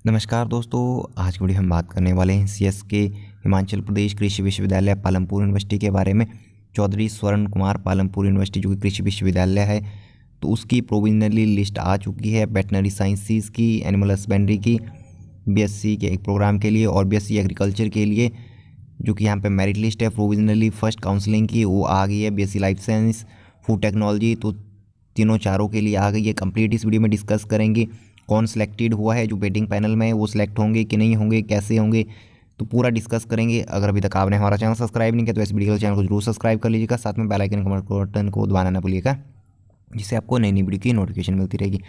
नमस्कार दोस्तों। आज की वीडियो हम बात करने वाले हैं सीएसके हिमाचल प्रदेश कृषि विश्वविद्यालय पालमपुर यूनिवर्सिटी के बारे में। चौधरी स्वर्ण कुमार पालमपुर यूनिवर्सिटी जो कि कृषि विश्वविद्यालय है, तो उसकी प्रोविजनली लिस्ट आ चुकी है वेटनरी साइंसेज की, एनिमल हस्बेंड्री की, बीएससी के एक प्रोग्राम के लिए और बीएससी एग्रीकल्चर के लिए, जो कि यहाँ पे मेरिट लिस्ट है प्रोविजनली फर्स्ट काउंसलिंग की वो आ गई है। BSc life science, food technology, तो तीनों चारों के लिए आ गई है। कंप्लीट इस वीडियो में डिस्कस करेंगे कौन सिलेक्टेड हुआ है, जो वेटिंग पैनल में है वो सिलेक्ट होंगे कि नहीं होंगे, कैसे होंगे, तो पूरा डिस्कस करेंगे। अगर अभी तक आपने हमारा चैनल सब्सक्राइब नहीं किया तो इस वीडियो चैनल को जरूर सब्सक्राइब कर लीजिएगा, साथ में बेल आइकन बटन को दबाना ना भूलिएगा, जिससे आपको नई नई वीडियो की नोटिफिकेशन मिलती रहेगी।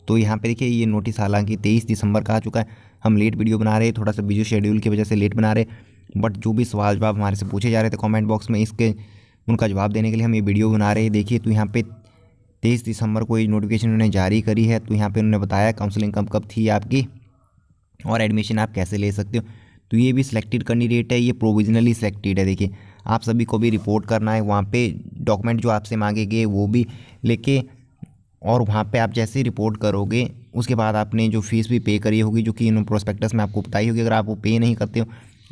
तो यहाँ पे देखिए ये नोटिस हालांकि 23 दिसंबर का आ चुका है। हम लेट वीडियो बना रहे हैं, थोड़ा सा बिजी शेड्यूल की वजह से लेट बना रहे, बट जो भी सवाल जवाब हमारे से पूछे जा रहे थे कमेंट बॉक्स में, इसके उनका जवाब देने के लिए हम ये वीडियो बना रहे हैं। देखिए तो यहाँ पे 23 दिसंबर को ये नोटिफिकेशन उन्होंने जारी करी है। तो यहाँ पे उन्होंने बताया काउंसलिंग कब कब थी आपकी और एडमिशन आप कैसे ले सकते हो। तो ये भी सिलेक्टेड कैंडिडेट है, ये प्रोविजनली सिलेक्टेड है। देखिए आप सभी को भी रिपोर्ट करना है, वहाँ पे डॉक्यूमेंट जो आपसे मांगे गए वो भी लेके, और वहाँ पे आप जैसे ही रिपोर्ट करोगे उसके बाद आपने जो फीस भी पे करी होगी, जो कि इन प्रोस्पेक्टस में आपको बताई होगी। अगर आप वो पे नहीं करते हो,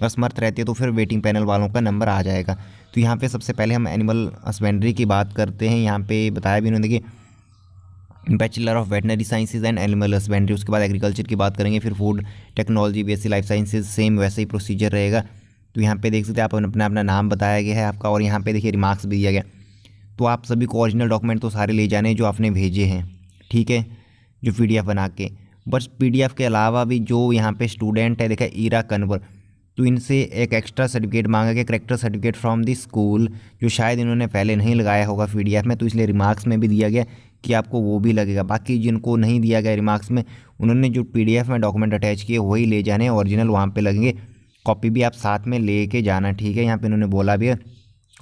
असमर्थ रहते हो, तो फिर वेटिंग पैनल वालों का नंबर आ जाएगा। तो यहाँ पे सबसे पहले हम एनिमल हस्बेंड्री की बात करते हैं। यहाँ पे बताया भी उन्होंने, देखिए bachelor of veterinary sciences and animal husbandry, उसके बाद एग्रीकल्चर की बात करेंगे, फिर food technology, BSc life sciences, same वैसे ही प्रोसीजर रहेगा। तो यहाँ पे देख सकते हैं आप अपना अपना नाम बताया गया है आपका, और यहाँ पे देखिए रिमार्क्स भी दिया गया। तो आप सभी को ओरिजिनल डॉक्यूमेंट तो सारे ले जाने जो आपने भेजे हैं, ठीक है, जो पीडीएफ बना के। बस पीडीएफ के अलावा भी जो यहाँ पे स्टूडेंट है, देखा ईरा कन्वर, तो इनसे एक एक्स्ट्रा सर्टिफिकेट मांगा गया, character certificate from the school, जो शायद इन्होंने पहले नहीं लगाया होगा पीडीएफ में, तो इसलिए रिमार्क्स में भी दिया गया कि आपको वो भी लगेगा। बाकी जिनको नहीं दिया गया रिमार्क्स में, उन्होंने जो पीडीएफ में डॉक्यूमेंट अटैच किए वही ले जाने, ओरिजिनल वहाँ पे लगेंगे, कॉपी भी आप साथ में लेके जाना, ठीक है। यहाँ पे उन्होंने बोला भी है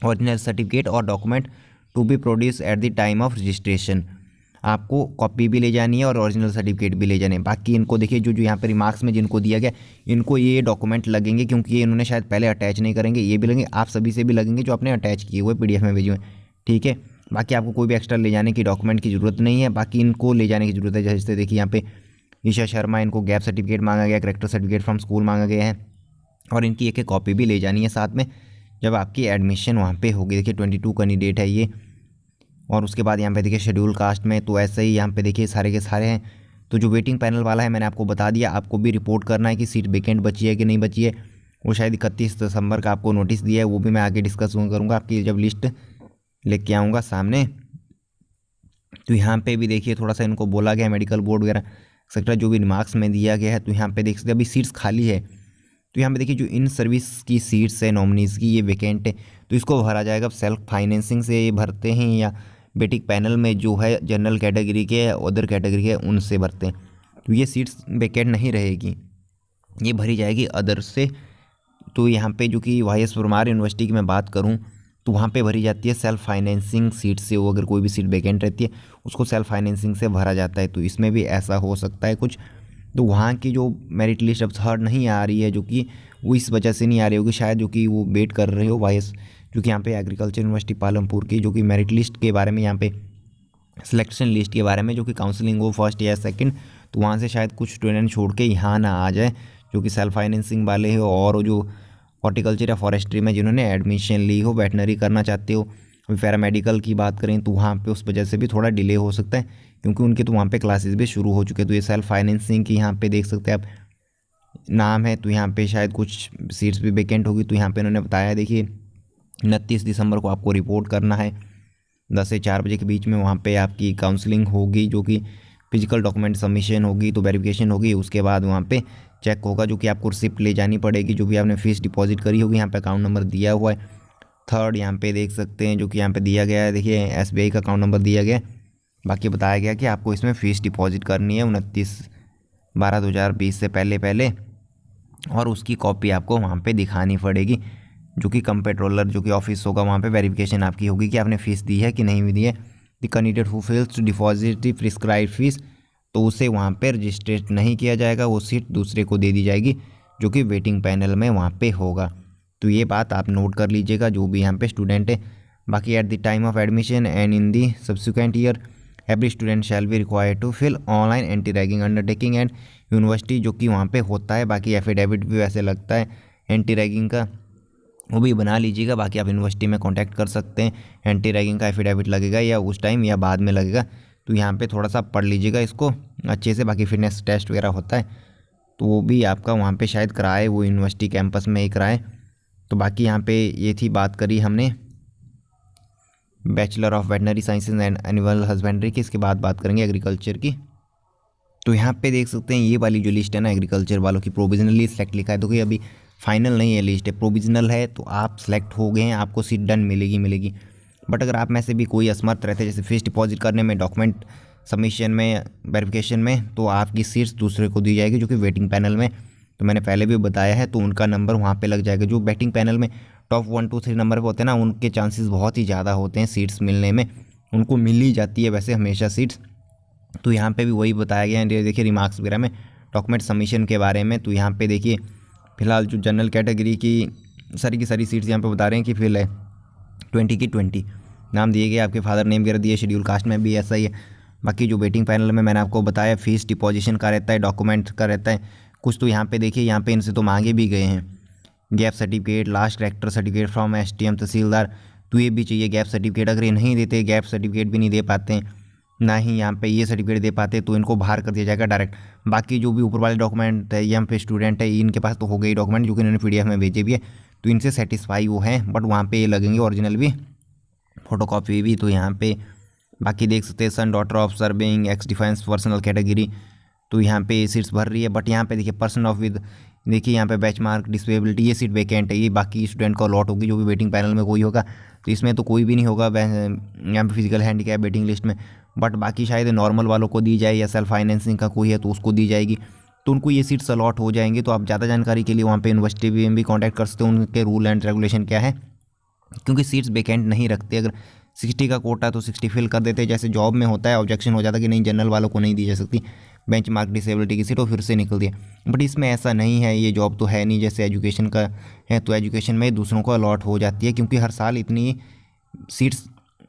ओरिजिनल सर्टिफिकेट और document to be produce at the time of registration, आपको कॉपी भी ले जानी है और ओरिजिनल सर्टिफिकेट भी ले जाने हैं। बाकी इनको देखिए जो जो यहाँ पे रिमार्क्स में जिनको दिया गया, इनको ये डॉक्यूमेंट लगेंगे, क्योंकि ये इन्होंने शायद पहले अटैच नहीं करेंगे, ये भी लगेंगे, आप सभी से भी लगेंगे जो आपने अटैच किए हुए पीडीएफ में भेजे हुए, ठीक है। बाकी आपको कोई भी एक्स्ट्रा ले जाने की डॉक्यूमेंट की ज़रूरत नहीं है, बाकी इनको ले जाने की ज़रूरत है। जैसे देखिए यहाँ पे ईशा शर्मा, इनको गैप सर्टिफिकेट मांगा गया, करेक्टर सर्टिफिकेट फ्रॉम स्कूल मांगा गया है, और इनकी एक एक कॉपी भी ले जानी है साथ में जब आपकी एडमिशन वहाँ पे होगी। देखिए 22 कैंडिडेट है ये, और उसके बाद यहाँ पे देखिए शेड्यूल कास्ट में, तो ऐसे ही यहाँ पे देखिए सारे के सारे हैं। तो जो वेटिंग पैनल वाला है मैंने आपको बता दिया, आपको भी रिपोर्ट करना है कि सीट वेकेंट बची है कि नहीं बची है। वो शायद 31 दिसंबर का आपको नोटिस दिया है, वो भी मैं आगे डिस्कस करूँगा आपकी जब लिस्ट लेके आऊँगा सामने। तो यहाँ पे भी देखिए थोड़ा सा इनको बोला गया है मेडिकल बोर्ड वगैरह एक्सेट्रा जो भी रिमार्क्स में दिया गया है। तो यहाँ पे देख सकते अभी सीट्स खाली है, तो यहाँ पे देखिए जो इन सर्विस की सीट्स है नॉमिनीज़ की, ये वेकेंट है, तो इसको भरा जाएगा। सेल्फ फाइनेंसिंग से भरते हैं या वेटिंग पैनल में जो है जनरल कैटेगरी के, अदर कैटेगरी के, उनसे भरते हैं। तो ये सीट्स वेकेंट नहीं रहेगी, ये भरी जाएगी अदर से। तो यहाँ पे जो कि वाई एस परमार यूनिवर्सिटी की मैं बात करूँ तो वहाँ पे भरी जाती है सेल्फ फाइनेंसिंग सीट से। वो अगर कोई भी सीट वेकेंट रहती है उसको सेल्फ फाइनेंसिंग से भरा जाता है। तो इसमें भी ऐसा हो सकता है कुछ। तो वहाँ की जो मेरिट लिस्ट अब थर्ड नहीं आ रही है, जो कि वो इस वजह से नहीं आ रही होगी शायद, जो कि वो वेट कर रहे हो वाई एस, जो कि यहाँ पे एग्रीकल्चर यूनिवर्सिटी पालमपुर की, जो कि मेरिट लिस्ट के बारे में, यहाँ पे सिलेक्शन लिस्ट के बारे में, जो कि काउंसलिंग हो फर्स्ट या सेकंड, तो वहाँ से शायद कुछ स्टूडेंट छोड़ के यहाँ ना आ जाए जो कि सेल्फ फाइनेंसिंग वाले हो, और जो हॉर्टिकल्चर या फॉरेस्ट्री में जिन्होंने एडमिशन ली हो, वेटनरी करना चाहते हो, अभी पैरामेडिकल की बात करें तो वहाँ पे उस वजह से भी थोड़ा डिले हो सकता है, क्योंकि उनके तो वहाँ पे क्लासेस भी शुरू हो चुके हैं। तो ये सेल्फ फाइनेंसिंग की यहाँ पे देख सकते हैं आप नाम है, तो यहाँ पे शायद कुछ सीट्स भी वेकेंट होगी। तो यहाँ पे उन्होंने बताया देखिए 29 दिसंबर को आपको रिपोर्ट करना है 10 से 4 बजे के बीच में। वहाँ पे आपकी काउंसलिंग होगी, जो कि फिजिकल डॉक्यूमेंट सबमिशन होगी, तो वेरिफिकेशन होगी, उसके बाद वहाँ पे चेक होगा, जो कि आपको रिसिप्ट ले जानी पड़ेगी, जो भी आपने फीस डिपॉजिट करी होगी। यहाँ पे अकाउंट नंबर दिया हुआ है थर्ड, यहाँ पे देख सकते हैं, जो कि यहाँ पे दिया गया है। देखिए एसबीआई का अकाउंट नंबर दिया गया है। बाकी बताया गया कि आपको इसमें फ़ीस डिपॉजिट करनी है 29/12/2020 से पहले, और उसकी कॉपी आपको वहाँ पे दिखानी पड़ेगी, जो कि कंपेट्रोलर जो कि ऑफिस होगा वहाँ पे वेरिफिकेशन आपकी होगी कि आपने फ़ीस दी है कि नहीं भी दी है। The candidate who fails to deposit the prescribe fees, तो उसे वहाँ पे रजिस्ट्रेट नहीं किया जाएगा, वो सीट दूसरे को दे दी जाएगी जो कि वेटिंग पैनल में वहाँ पे होगा। तो ये बात आप नोट कर लीजिएगा जो भी यहाँ पे स्टूडेंट है। बाकी at the time of admission and in the subsequent year every student shall be required to fill online anti ragging undertaking and university, जो कि वहाँ पे होता है। बाकी एफिडेविट भी वैसे लगता है एंटी रैगिंग का, वो भी बना लीजिएगा। बाकी आप यूनिवर्सिटी में कांटेक्ट कर सकते हैं, एंटी रैगिंग का एफिडेविट लगेगा या उस टाइम या बाद में लगेगा, तो यहाँ पे थोड़ा सा पढ़ लीजिएगा इसको अच्छे से। बाकी फिटनेस टेस्ट वगैरह होता है तो वो भी आपका वहाँ पे शायद कराए, वो यूनिवर्सिटी कैंपस में ही कराए। तो बाकी यहाँ पे ये थी बात करी हमने bachelor of veterinary sciences and animal husbandry की। इसके बाद बात करेंगे एग्रीकल्चर की। तो यहाँ पे देख सकते हैं ये वाली जो लिस्ट है ना एग्रीकल्चर वालों की, प्रोविजनली सेलेक्ट लिखा है। तो अभी फाइनल नहीं है लिस्ट, है प्रोविजनल है, तो आप सेलेक्ट हो गए हैं, आपको सीट डन मिलेगी। बट अगर आप में से भी कोई असमर्थ रहते हैं, जैसे फीस डिपॉजिट करने में, डॉक्यूमेंट सबमिशन में, वेरिफिकेशन में, तो आपकी सीट्स दूसरे को दी जाएगी जो कि वेटिंग पैनल में, तो मैंने पहले भी बताया है, तो उनका नंबर वहाँ पे लग जाएगा। जो बैटिंग पैनल में टॉप 1 2 3 नंबर पे होते हैं ना, उनके चांसेस बहुत ही ज़्यादा होते हैं सीट्स मिलने में, उनको मिल ही जाती है वैसे हमेशा सीट्स। तो यहाँ पे भी वही बताया गया है। देखिए रिमार्क्स वगैरह में डॉक्यूमेंट सबमिशन के बारे में, तो यहाँ पे देखिए फिलहाल जो जनरल कैटेगरी की सारी सीट्स यहाँ पे बता रहे हैं कि फिल है 20 की 20 नाम दिए गए, आपके फादर नेम वगैरह दिए, शेड्यूल कास्ट में भी ऐसा ही है। बाकी जो वेटिंग पैनल में मैंने आपको बताया फीस डिपॉजिशन का रहता है, डॉक्यूमेंट का रहता है कुछ। तो यहाँ पे देखिए यहाँ पे इनसे तो मांगे भी गए हैं gap certificate, last character certificate from STM तहसीलदार, तो ये भी चाहिए गैप सर्टिफिकेट। अगर ये नहीं देते, गैप सर्टिफिकेट भी नहीं दे पाते हैं, ना ही यहाँ पे ये सर्टिफिकेट दे पाते, तो इनको बाहर कर दिया जाएगा डायरेक्ट। बाकी जो भी ऊपर वाले डॉक्यूमेंट है, यहाँ पे स्टूडेंट है, इनके पास तो हो गई डॉक्यूमेंट जो कि इन्होंने PDF में भेजे भी है, तो इनसे सेटिस्फाई वो हैं। बट वहाँ पे ये लगेंगे ओरिजिनल भी, फोटोकॉपी भी। तो यहाँ पे बाकी देख सकते हैं son daughter of serving x defence personnel category, तो यहाँ पे सीट्स भर रही है। बट यहाँ पे देखिए पर्सन ऑफ विद, देखिए यहाँ पे बेंचमार्क डिसेबिलिटी, ये सीट वैकेंट है, ये बाकी स्टूडेंट को अलॉट होगी जो भी वेटिंग पैनल में कोई होगा। तो इसमें तो कोई भी नहीं होगा यहाँ पे फिजिकल हैंडीकैप वेटिंग लिस्ट में, बट बाकी शायद नॉर्मल वालों को दी जाए या सेल्फ फाइनेंसिंग का कोई है तो उसको दी जाएगी, तो उनको ये सीट्स अलॉट हो जाएंगे। तो आप ज़्यादा जानकारी के लिए वहाँ पे यूनिवर्सिटी में भी कॉन्टैक्ट कर सकते हो, उनके रूल एंड रेगुलेशन क्या है, क्योंकि सीट्स वैकेंट नहीं रखते। अगर 60 का कोटा तो 60 फिल कर देते, जैसे जॉब में होता है ऑब्जेक्शन हो जाता है कि नहीं जनरल वालों को नहीं दी जा सकती बेंचमार्क डिसेबिलिटी की सीट, और फिर से निकल दिया। बट इसमें ऐसा नहीं है, ये जॉब तो है नहीं जैसे एजुकेशन का है, तो एजुकेशन में दूसरों को अलॉट हो जाती है, क्योंकि हर साल इतनी सीट्स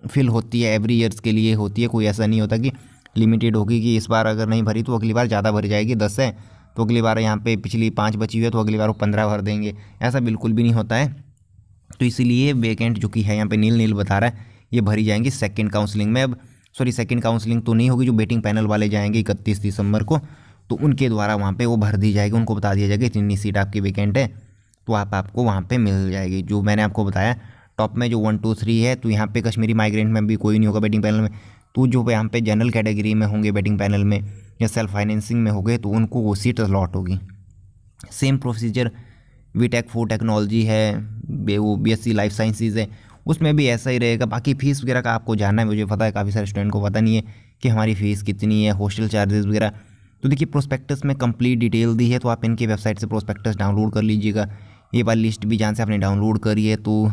फिल होती है, एवरी ईयर्स के लिए होती है। कोई ऐसा नहीं होता कि लिमिटेड होगी कि इस बार अगर नहीं भरी तो अगली बार ज़्यादा भर जाएगी, 10 है तो अगली बार यहाँ पे पिछली 5 बची हुई है तो अगली बार वो 15 भर देंगे, ऐसा बिल्कुल भी नहीं होता है। तो इसीलिए वैकेंट जो कि है यहाँ पे नील बता रहा है, ये भरी जाएंगी सेकंड काउंसलिंग में। अब सेकंड काउंसलिंग तो नहीं होगी, जो वेटिंग पैनल वाले जाएंगे 31 दिसंबर को, तो उनके द्वारा वहाँ पे वो भर दी जाएगी, उनको बता दिया जाएगा इतनी सीट आपकी वैकेंट है, तो आपको वहाँ पे मिल जाएगी। जो मैंने आपको बताया टॉप में जो 1 2 3 है, तो यहाँ पे कश्मीरी माइग्रेंट में भी कोई नहीं होगा वेटिंग पैनल में, तो जो यहाँ पे जनरल कैटेगरी में होंगे वेटिंग पैनल में या सेल्फ फाइनेंसिंग में होंगे, तो उनको वो सीट अलॉट होगी। Same procedure BTech food technology है, वो BSc लाइफ साइंसेज है, उसमें भी ऐसा ही रहेगा। बाकी फ़ीस वगैरह का आपको जानना है, मुझे पता है काफ़ी सारे स्टूडेंट को पता नहीं है कि हमारी फ़ीस कितनी है, हॉस्टल चार्जेस वगैरह। तो देखिए प्रोस्पेक्टस में कंप्लीट डिटेल दी है, तो आप इनकी वेबसाइट से प्रोस्पेक्टस डाउनलोड कर लीजिएगा। ये वाली लिस्ट भी जहाँ से आपने डाउनलोड करी है, तो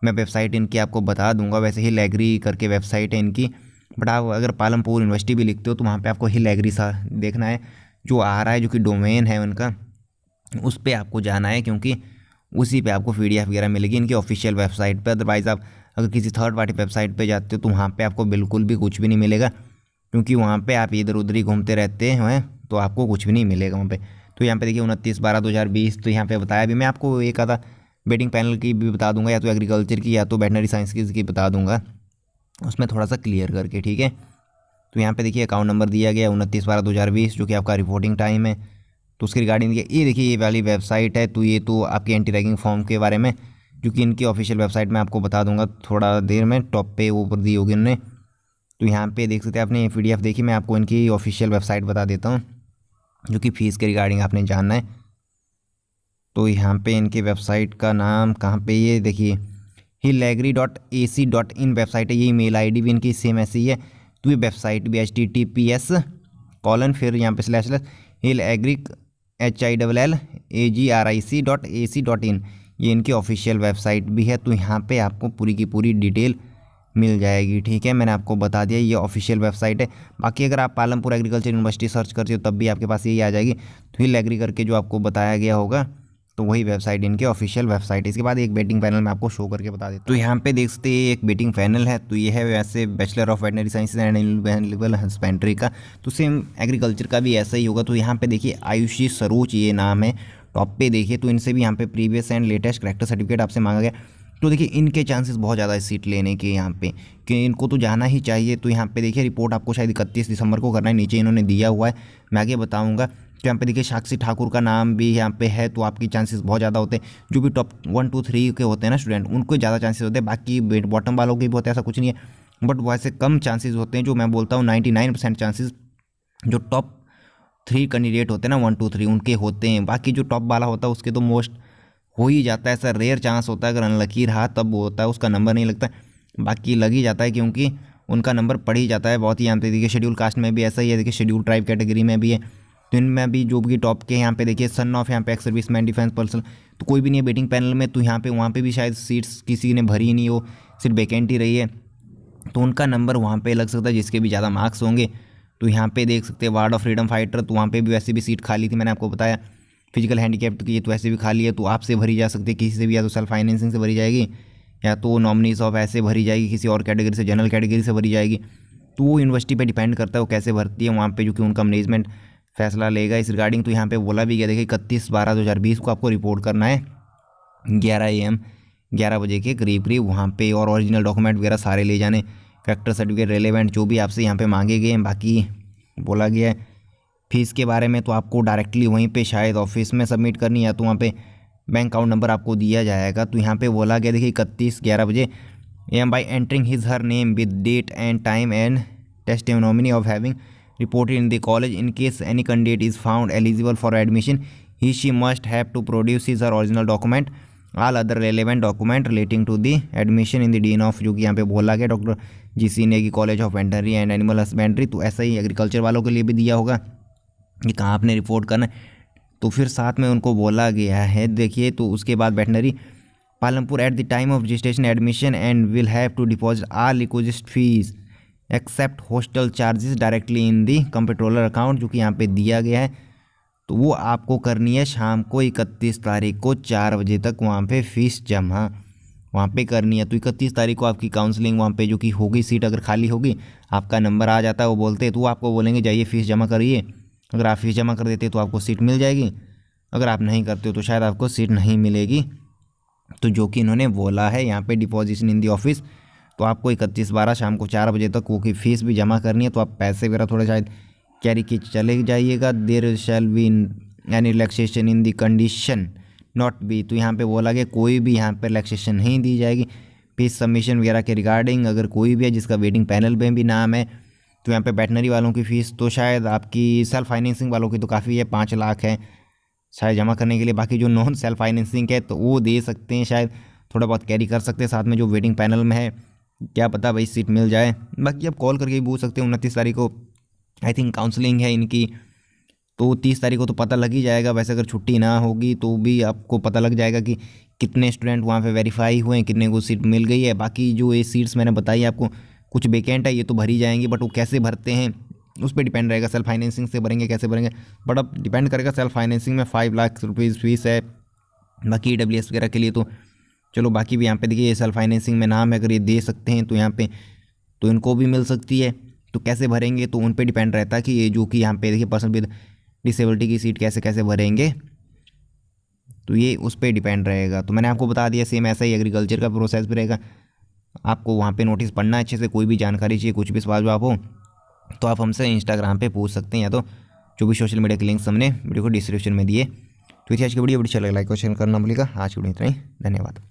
मैं वेबसाइट इनकी आपको बता दूंगा। वैसे हिल एग्री करके वेबसाइट है इनकी, बट आप अगर पालमपुर यूनिवर्सिटी भी लिखते हो तो वहाँ पे आपको हिल एग्री सा देखना है, जो आ रहा है, जो कि डोमेन है उनका, उस पर आपको जाना है, क्योंकि उसी पे आपको PDF वगैरह मिलेगी इनकी ऑफिशियल वेबसाइट पे। अदरवाइज़ आप अगर किसी थर्ड पार्टी वेबसाइट पे जाते हो तो वहाँ पे आपको बिल्कुल भी कुछ भी नहीं मिलेगा, क्योंकि वहाँ पे आप इधर उधर ही घूमते रहते हैं, तो आपको कुछ भी नहीं मिलेगा वहाँ पे। तो यहाँ पे देखिए 29/12/2020, तो यहाँ पे बताया भी, मैं आपको एक आधा वेटिंग पैनल की भी बता दूंगा, या तो एग्रीकल्चर की या तो वेटनरी साइंस की बता दूंगा, उसमें थोड़ा सा क्लियर करके, ठीक है। तो यहाँ पे देखिए अकाउंट नंबर दिया गया 29/12/2020, जो कि आपका रिपोर्टिंग टाइम है। तो उसके रिगार्डिंग ये देखिए ये वाली वेबसाइट है, तो ये तो आपके एंटी रैगिंग फॉर्म के बारे में, जो कि इनकी ऑफिशियल वेबसाइट में आपको बता दूंगा थोड़ा देर में, टॉप पे ऊपर दी होगी उन्होंने। तो यहाँ पे देख सकते हैं आपने PDF देखी, मैं आपको इनकी ऑफिशियल वेबसाइट बता देता हूँ, जो कि फ़ीस के रिगार्डिंग आपने जानना है। तो यहाँ पे इनकी वेबसाइट का नाम कहाँ पे, ये देखिए hillagri.ac.in वेबसाइट है, ये email ID भी इनकी सेम ऐसी ही है। तो ये वेबसाइट भी https:// फिर यहाँ पे /hillagric.ac.in, ये इनकी ऑफिशियल वेबसाइट भी है। तो यहाँ पे आपको पूरी की पूरी डिटेल मिल जाएगी, ठीक है। मैंने आपको बता दिया ये ऑफिशियल वेबसाइट है। बाकी अगर आप पालमपुर एग्रीकल्चर यूनिवर्सिटी सर्च करते हो तब भी आपके पास यही आ जाएगी, तो हिल एग्री करके जो आपको बताया गया होगा, तो वही वेबसाइट इनके ऑफिशियल वेबसाइट। इसके बाद एक वेटिंग पैनल मैं आपको शो करके बता देता हूँ। तो यहाँ पे देख सकते हैं एक वेटिंग पैनल है। तो ये है वैसे bachelor of veterinary sciences and animal husbandry का। तो सेम एग्रीकल्चर का भी ऐसा ही होगा। तो यहाँ पे देखिए आयुषी सरोज ये नाम है, टॉप पे देखिए। तो इनसे भी यहाँ पे previous and latest character certificate आपसे मांगा गया। तो देखिए इनके चांसेस बहुत ज़्यादा है सीट लेने के यहाँ पे, कि इनको तो जाना ही चाहिए। तो यहाँ पे देखिए रिपोर्ट आपको शायद 31 दिसंबर को करना है, नीचे इन्होंने दिया हुआ है, मैं आगे बताऊँगा। तो यहाँ पे देखिए साक्षी ठाकुर का नाम भी यहाँ पे है। तो आपकी चांसेस बहुत ज़्यादा होते हैं, जो भी टॉप 1 2 3 के होते हैं ना स्टूडेंट, उनको ज़्यादा चांसेस होते हैं। बाकी बॉटम वालों के भी होते हैं, ऐसा कुछ नहीं है, बट वैसे कम चांसेस होते हैं। जो मैं बोलता हूँ 99% चांसेस जो टॉप 3 कैंडिडेट होते हैं ना 1 2 3 उनके होते हैं। बाकी जो टॉप वाला होता है उसके तो मोस्ट हो ही जाता है, ऐसा रेयर चांस होता है, अगर अनलकी रहा तब वो होता है, उसका नंबर नहीं लगता। बाकी लग ही जाता है क्योंकि उनका नंबर पड़ ही जाता है बहुत ही। यहाँ पे देखिए शेड्यूल कास्ट में भी ऐसा ही है, देखिए शेड्यूल ट्राइब कैटेगरी में भी है। तो इनमें भी जो भी टॉप के यहाँ पे देखिए सन ऑफ यहाँ पे एक्स सर्विसमैन डिफेंस पर्सन, तो कोई भी नहीं है वेटिंग पैनल में। तो यहाँ पे वहाँ पे भी शायद सीट्स किसी ने भरी नहीं हो, सीट वैकेंट ही रही है, तो उनका नंबर वहाँ पे लग सकता है जिसके भी ज़्यादा मार्क्स होंगे। तो यहाँ पे देख सकते हैं वार्ड ऑफ फ्रीडम फाइटर, तो वहाँ पे भी वैसे भी सीट खाली थी, मैंने आपको बताया। फिजिकल हैंडीकैप्ड की तो वैसे भी खाली है, तो आपसे भरी जा सकती है किसी से भी, या तो सेल्फ फाइनेंसिंग से भरी जाएगी, या तो नॉमिनीज ऑफ ऐसे भरी जाएगी, किसी और कैटेगरी से, जनरल कैटेगरी से भरी जाएगी। तो वो यूनिवर्सिटी पे डिपेंड करता है वो कैसे भरती है वहाँ पे, जो कि उनका मैनेजमेंट फैसला लेगा इस रिगार्डिंग। तो यहाँ पे बोला भी गया देखिए 31/12/2020 को आपको रिपोर्ट करना है 11 AM 11 बजे के करीब करीब वहाँ पे, और ओरिजिनल डॉक्यूमेंट वगैरह सारे ले जाने, करेक्टर सर्टिफिकेट रेलेवेंट जो भी आपसे यहाँ पे मांगे गए हैं। बाकी बोला गया है फीस के बारे में, तो आपको डायरेक्टली वहीं पे शायद ऑफिस में सबमिट करनी है, तो वहाँ पे बैंक अकाउंट नंबर आपको दिया जाएगा। तो यहाँ पे बोला गया देखिए 31/11 बजे AM by entering his her name with date and time and testimony of having reported in the college. In case any candidate is found eligible for admission he she must have to produce his her original document all other relevant document relating to the admission in the dean of, जो कि यहाँ पे बोला गया doctor GC Negi college of veterinary and animal husbandry. तो ऐसा ही agriculture वालों के लिए भी दिया होगा कि कहाँ आपने रिपोर्ट करना है। तो फिर साथ में उनको बोला गया है देखिए, तो उसके बाद veterinary Palampur at the time of registration admission and will have to deposit all request fees except hostel charges directly in the comptroller account, जो कि यहाँ पे दिया गया है। तो वो आपको करनी है शाम को 31 तारीख को 4 बजे तक वहाँ पे फ़ीस जमा वहाँ पे करनी है। तो 31 तारीख को आपकी काउंसलिंग वहाँ पे जो कि होगी, सीट अगर खाली होगी, आपका नंबर आ जाता है, वो बोलते हैं तो वो आपको बोलेंगे जाइए फ़ीस जमा करिए। अगर आप फीस जमा कर देते हैं तो आपको सीट मिल जाएगी, अगर आप नहीं करते हो तो शायद आपको सीट नहीं मिलेगी। तो जो कि इन्होंने बोला है यहाँ पे डिपॉजिशन इन दी ऑफिस, तो आपको 31/12 शाम को 4 बजे तक वो की फ़ीस भी जमा करनी है। तो आप पैसे वगैरह थोड़ा शायद कैरी के चले जाइएगा। There shall be any relaxation in the condition not be, तो यहाँ पे बोला गया कोई भी यहाँ पे रिलैक्सेशन नहीं दी जाएगी फीस सबमिशन वगैरह के रिगार्डिंग। अगर कोई भी है जिसका वेटिंग पैनल में भी नाम है, तो यहाँ पे वेटनरी वालों की फ़ीस तो शायद आपकी सेल्फ फाइनेंसिंग वालों की तो काफ़ी है, 5 लाख है शायद जमा करने के लिए। बाकी जो नॉन सेल्फ फाइनेंसिंग है तो वो दे सकते हैं, शायद थोड़ा बहुत कैरी कर सकते हैं। साथ में जो वेटिंग पैनल में है क्या पता भाई सीट मिल जाए। बाकी आप कॉल करके भी पूछ सकते हैं। 29 तारीख को आई थिंक काउंसलिंग है इनकी, तो 30 तारीख को तो पता लग ही जाएगा। वैसे अगर छुट्टी ना होगी तो भी आपको पता लग जाएगा कि कितने स्टूडेंट वहाँ पे वेरीफाई हुए हैं, कितने को सीट मिल गई है। बाकी जो ये सीट्स मैंने बताई आपको कुछ वैकेंट है, ये तो भरी जाएंगी, बट वो कैसे भरते हैं उस पर डिपेंड रहेगा। सेल्फ फाइनेंसिंग से भरेंगे कैसे भरेंगे, बट अब डिपेंड करेगा। सेल्फ फाइनेंसिंग में 5 लाख रुपीज़ फीस है। बाकी EWS वगैरह के लिए तो चलो, बाकी भी यहाँ पे देखिए सेल्फ फाइनेंसिंग में नाम है, अगर ये दे सकते हैं तो यहाँ पे तो इनको भी मिल सकती है। तो कैसे भरेंगे तो उन पे डिपेंड रहता है कि ये जो कि यहाँ पे देखिए पर्सन विद डिसेबिलिटी की सीट कैसे कैसे भरेंगे, तो ये उस पर डिपेंड रहेगा। तो मैंने आपको बता दिया, सेम ऐसा ही एग्रीकल्चर का प्रोसेस भी रहेगा। आपको वहाँ पे नोटिस पढ़ना है अच्छे से, कोई भी जानकारी चाहिए, कुछ भी सवाल जवाब हो तो आप हमसे इंस्टाग्राम पे पूछ सकते हैं, या तो जो भी सोशल मीडिया के लिंक्स हमने वीडियो को डिस्क्रिप्शन में दिए। तो आज की वीडियो अच्छा लगा लाइक और शेयर करना भूलिएगा। आज की वीडियो इतना ही, धन्यवाद।